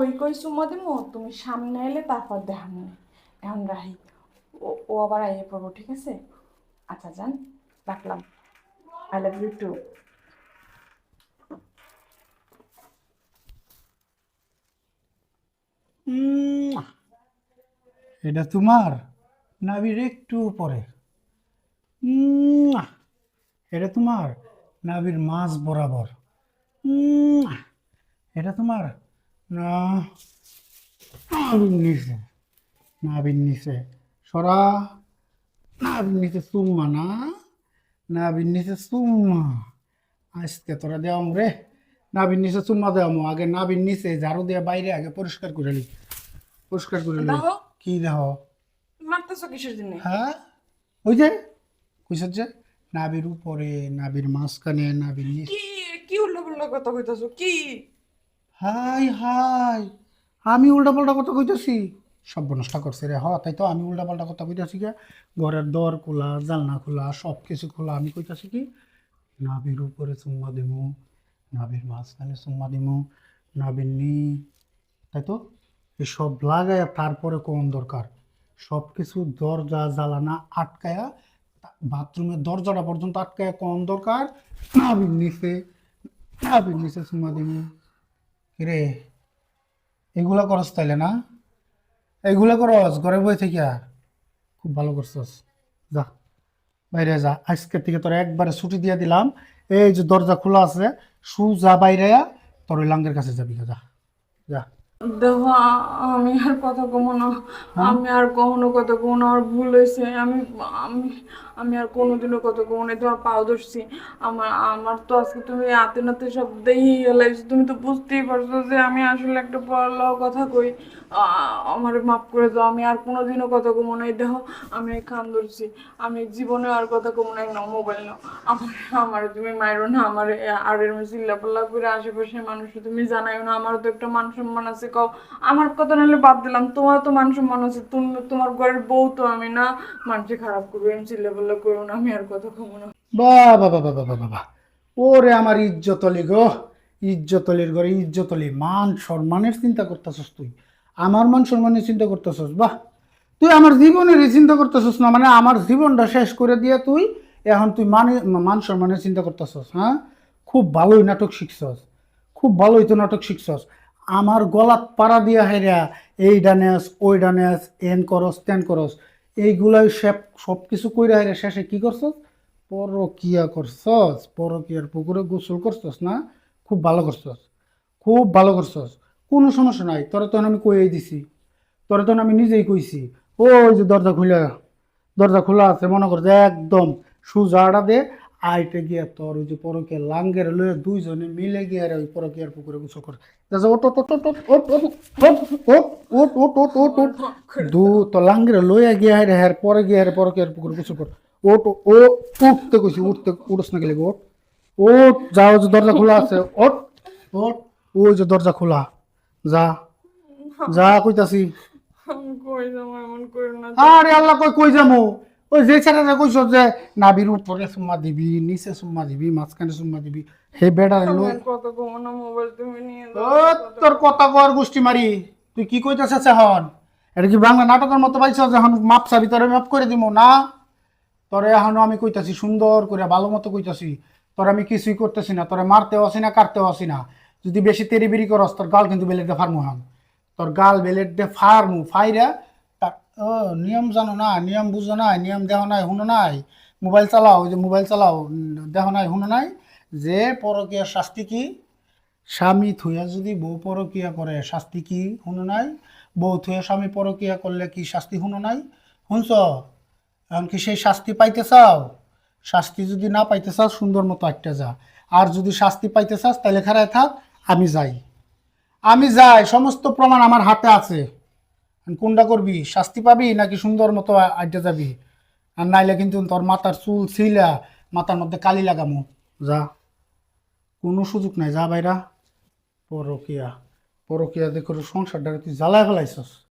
কই কই চুমা দিমু তুমি সামনে এলে তারপর দেখামু এখন রাহি ও আবার আইয়ে পড়বো ঠিক আছে আচ্ছা যান রাখলাম আই লাভ ইউ টু উম, এটা তোমার নাভির একটু পরে। উম, এটা তোমার নাভির মাঝ বরাবর। উম, এটা তোমার না নাভির নিচে। নাভির নিচে সরা। নাভির নিচে চুম্মা না। নাভির নিচে চুম্মা। আজকে তোরা দেওয়াম রে। নাভির নিচে চুম্মা দেওয়াম আগে। নাভির নিচে ঝাড়ু দিয়ে বাইরে আগে পরিষ্কার করে লি। পরিষ্কার করে লি। দেখো কি দেহ? মারতেছো কিসের জন্য হ্যাঁ, ওই যে কইসের যে নাভির উপরে, নাভির মাঝখানে, নাভির নিচ। কি কি উল্টো পাল্টা কথা কইতাছো কি হাই হাই, আমি উল্টা পাল্টা কথা কইতাছি? সর্বনাশটা করছে রে। তাই তো আমি উল্টা পাল্টা কথা কইতাছি কে? ঘরের দর খোলা, জানলা খোলা, সব কিছু খোলা, আমি কইতাছি কি নাভির উপরে চুম্মা দিমু, নাভির মাঝখানে চুম্মা দিমু, নাভির নি। তাই তো এসব লাগায় তারপরে কোন দরকার? সব কিছু দরজা জ্বালানা আটকায়া, বাথরুমের দরজাটা পর্যন্ত আটকায়া কোন দরকার? নাভির নিচে। নাভির নিচে চুম্মা দিমু। কিরে, এগুলা করস তাইলে না? এইগুলা করস ঘরে বই থেকে? খুব ভালো করছস। যা বাইরে যা, আজকের থেকে তোর একবারে ছুটি দিয়ে দিলাম। এই যে দরজা খোলা আছে, যা বাইরে তোর ওই লাঙ্গের কাছে যাবি। যা যা। দেখো আমি আর কথা কমো না হ্যাঁ, আমি আর কখনো কথা কমো না আমার ভুল হয়েছে আমি আমি আর কোনোদিনও কথা কমো না তোমার পাও ধরছি আমার আমার তো আজকে তুমি হাতে নাতে সব দেখি গেলাইছো তুমি তো বুঝতেই পারছো যে আমি আসলে একটা পড়ালেখা কথা কই আমার মাফ করে দাও আমি আর কোনোদিনও কথা কমো না এই দেখো আমি এই কান ধরছি আমি জীবনে আর কথা কমো না নাও মোবাইল নাও আমার আমার তুমি মাইরো না আমার আর এর চিল্লাপাল্লা করে আশেপাশের মানুষ তুমি জানাইও না আমারও তো একটা মান সম্মান আছে কও আমার কথা নাহলে বাদ দিলাম তোমার তো মান সম্মান আছে তুমি তোমার ঘরের বউ তো আমি না মানুষে খারাপ করবে আমি চিল্লাপাল্লা করবো না আমি আর কথা কমো না বাহ বাবা বাবা বাবা বাবা, ওরে আমার ইজ্জত অলি গো। ইজ্জত অলির ঘরে ইজ্জত অলি, মান সম্মানের চিন্তা করতেছস তুই? আমার মান সম্মানের চিন্তা করতেছস? বাহ, তুই আমার জীবনের চিন্তা করতেছস না? মানে আমার জীবনটা শেষ করে দিয়ে তুই এখন তুই মান সম্মানের চিন্তা করতেছস? হ্যাঁ, খুব ভালোই নাটক শিখছস। খুব ভালোই তো নাটক শিখছস। আমার গলাত পাড়া দিয়া হেরা এই ডানেস ওই ডানেস, এন করস তেন করস, এইগুলাই সব কিছু কইরা হেরা শেষে কি করছস? পরকিয়া করছস। পরকিয়ার পুকুরে গোসল করছস না? খুব ভালো করছস। খুব ভালো করছস। কোনো সমস্যা নাই, তোরা তখন আমি কইয়াই দিছি। তোরা তখন আমি নিজেই কইছি। ওই যে দরজা খোলা আছে, মনে কর যে একদম সুজাটা দে। আইটে গিয়া তোর ওই যে পরকিয়া লাঙ্গের লয়ে দুইজনে মিলে গিয়ে ওই পরকিয়ার পুকুরে গোসল করে। যা, ওট ওট ওট ওট ওট ওট ওট ওট ওট ওট ওট ওট আমার ওট। মাফ করে দু দাও তো লাঙ্গের লইয়া গিয়া হ্যার পরে গিয়ে পরকিয়ার পুকুরে গোসল কর। ওট ও উঠতে কইছি, উঠস না গেলে ওট। ওট যাও, যে দরজা খোলা আছে। ওট ওট, ওই যে দরজা খোলা। যা যা কইতাছি। আমি কই যাবো এমন করো না আরে আল্লাহ, কই কই যামু? ওই যে ছেলেটা কইছ যে নাবির উপরে সুম্মা দিবি, নিচে সুম্মা দিবি, মাঝখানে সুম্মা দিবি, হে বেড়া আমি লই। আর কথা কমো না মোবাইল তুমি নিয়ে ও, দাও আমি কথা তোর কমো কথা কর গোষ্ঠী মারি। তুই কি কইতাছিস এখন? এটা কি বাংলা নাটকের মতো পাইছ যে এখন মাপ চাবি তোরে মাপ করে দিব না? তোরে এখনো আমি কইতাছি সুন্দর করে ভালো মতো কইতাছি। তোর আমি কিছুই করতেছি না, তোরে মারতেও আসি না, কাটতেও আসি না। যদি বেশি তেরি বেরি করস তোর গাল কিন্তু বেলেট দিয়ে ফার্মু হন। তোর গাল বেলেট দিয়ে ফার্মু ফাইরা। তা- ও, নিয়ম জানো না? নিয়ম বুঝো না? নিয়ম দেহ নাই, শুনো নাই? মোবাইল চালাও, ওই যে মোবাইল চালাও, দেহ নাই, শুনো নাই? যে পরকীয়ার শাস্তি কি? স্বামী থুয়া যদি বউ পরকিয়া করে শাস্তি কি শুনো নাই? বউ থুয়া স্বামী পরকিয়া করলে কি শাস্তি শুনো নাই? শুনছ? এখন কি সেই শাস্তি পাইতে চাও? শাস্তি যদি না পাইতে চাও সুন্দর মতো একটা যা। আর যদি শাস্তি পাইতে চাস তাহলে খারায় থাক। আমি যাই। আমি যাই, সমস্ত প্রমাণ আমার হাতে আছে। এখন কোনটা করবি? শাস্তি পাবি নাকি সুন্দর মতো আড্ডা যাবি? আর নাইলে কিন্তু তোর মাথার চুল ছিলা মাথার মধ্যে কালি লাগামু। যা, কোনো সুযোগ নাই, যা বাইরা। পরকিয়া, পরকিয়া দেখো সংসারটা তুই জ্বালায় ফেলাইছস।